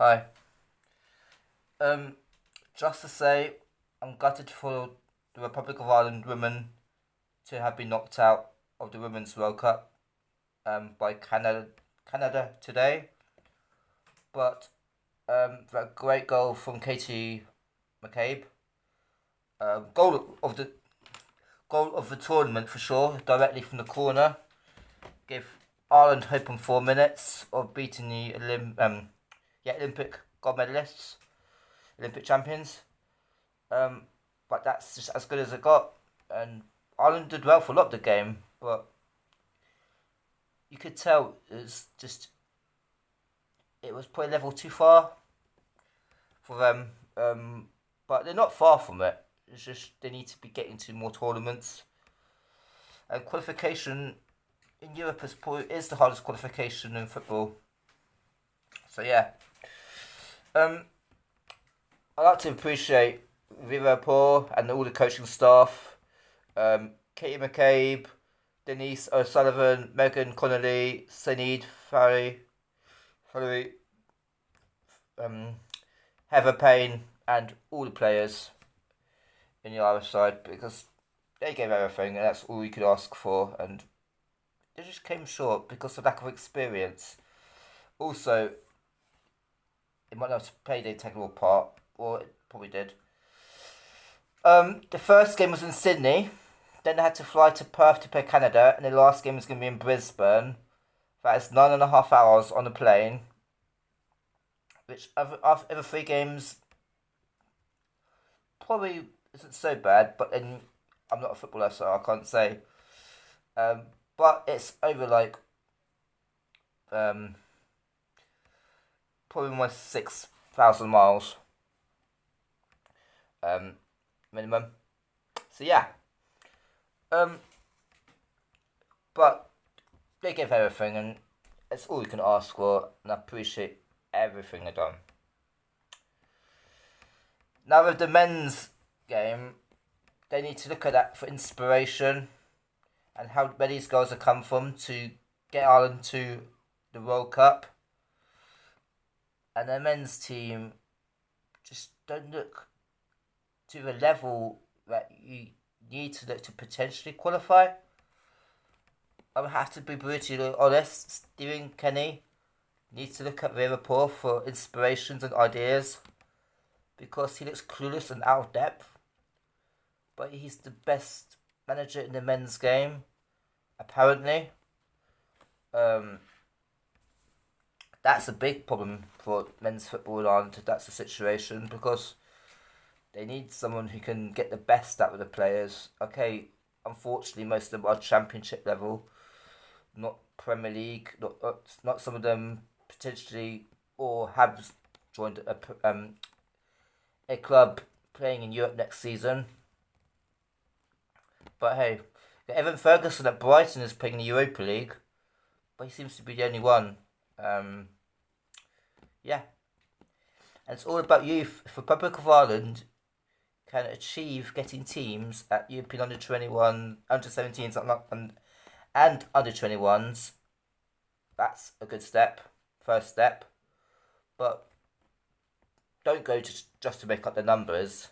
Hi. Um, just to say, I'm gutted for the Republic of Ireland women to have been knocked out of the Women's World Cup by Canada today. But that great goal from Katie McCabe, goal of the tournament for sure, directly from the corner, gave Ireland hope in 4 minutes of beating the Olympic gold medalists, Olympic champions. Um, but that's just as good as it got. And Ireland did well for a lot of the game, but you could tell it was probably level too far for them. But they're not far from it. It's just they need to be getting to more tournaments. And qualification in Europe is the hardest qualification in football. So yeah, um, I like to appreciate Viva Paul and all the coaching staff, Katie McCabe, Denise O'Sullivan, Megan Connolly, Sinead Farry, um, Heather Payne, and all the players in the Irish side because they gave everything, and that's all you could ask for. And they just came short because of lack of experience. Also, it might not have played a integral part, or it probably did. The first game was in Sydney. Then they had to fly to Perth to play Canada, and the last game was going to be in Brisbane. That is 9.5 hours on the plane. Which over 3 games probably isn't so bad, but then I'm not a footballer, so I can't say. But it's over um, probably almost 6,000 miles minimum. So yeah, um, but they gave everything, and it's all you can ask for, and I appreciate everything they've done. Now with the men's game, they need to look at that for inspiration and where these girls have come from to get Ireland to the World Cup. And the men's team just don't look to the level that you need to look to potentially qualify. I would have to be brutally honest. Stephen Kenny needs to look at Liverpool for inspirations and ideas because he looks clueless and out of depth. But he's the best manager in the men's game, apparently. That's a big problem for men's football in Ireland. That's the situation because they need someone who can get the best out of the players. Okay, unfortunately, most of them are Championship level, not Premier League. Not some of them potentially or have joined a club playing in Europe next season. But hey, Evan Ferguson at Brighton is playing in the Europa League, but he seems to be the only one. Yeah, and it's all about youth. If Republic of Ireland can achieve getting teams at European under 21, under 17s, and under 21s, that's a good step, first step. But don't go just to make up the numbers.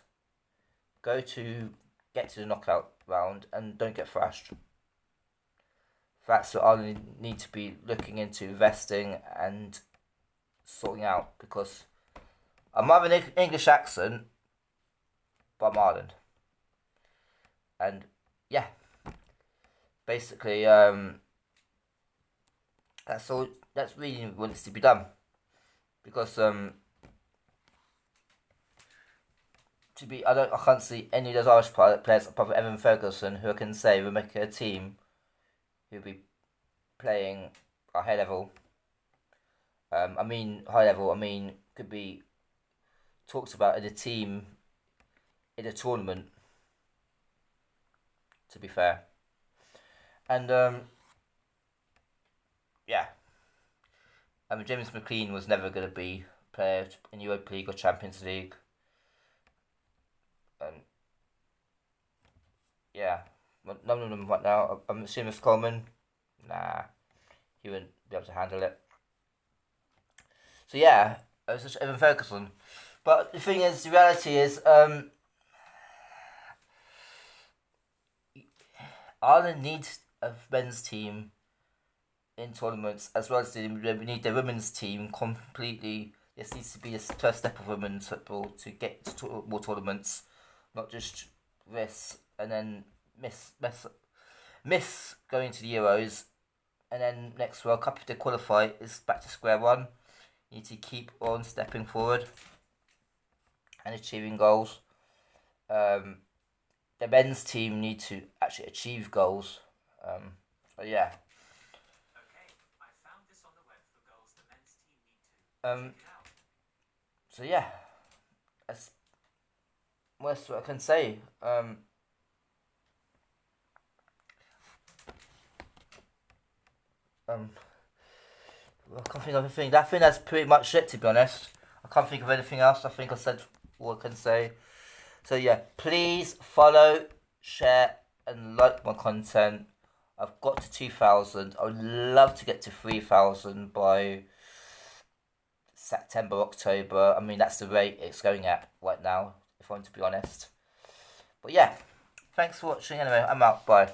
Go to get to the knockout round and don't get thrashed. That's what I need to be looking into investing and sorting out because I might have an English accent, but I'm Ireland. And yeah, basically, that's all. That's really what needs to be done because I can't see any of those Irish players apart from Evan Ferguson who I can say will make a team who'll be playing a high level. High level. Could be talked about in a team in a tournament. To be fair, and yeah, James McLean was never going to be a player in Europa League or Champions League. And yeah, none of them right now. I'm assuming it's Coleman. Nah, he wouldn't be able to handle it. So yeah, It was just Evan Ferguson. But the thing is, the reality is, Ireland needs a men's team in tournaments as well as we need the women's team completely. This needs to be the first step of women's football to get to more tournaments, not just this and then miss going to the Euros, and then next World Cup if they qualify is back to square one. You need to keep on stepping forward and achieving goals. The men's team need to actually achieve goals. So yeah. Okay, I found this on the web for goals the men's team need to. So yeah, that's what I can say. I can't think of anything. I think that's pretty much it, to be honest. I can't think of anything else. I think I said what I can say. So yeah, please follow, share, and like my content. I've got to 2,000. I would love to get to 3,000 by September, October. I mean, that's the rate it's going at right now, if I'm to be honest. But yeah, thanks for watching anyway. I'm out. Bye.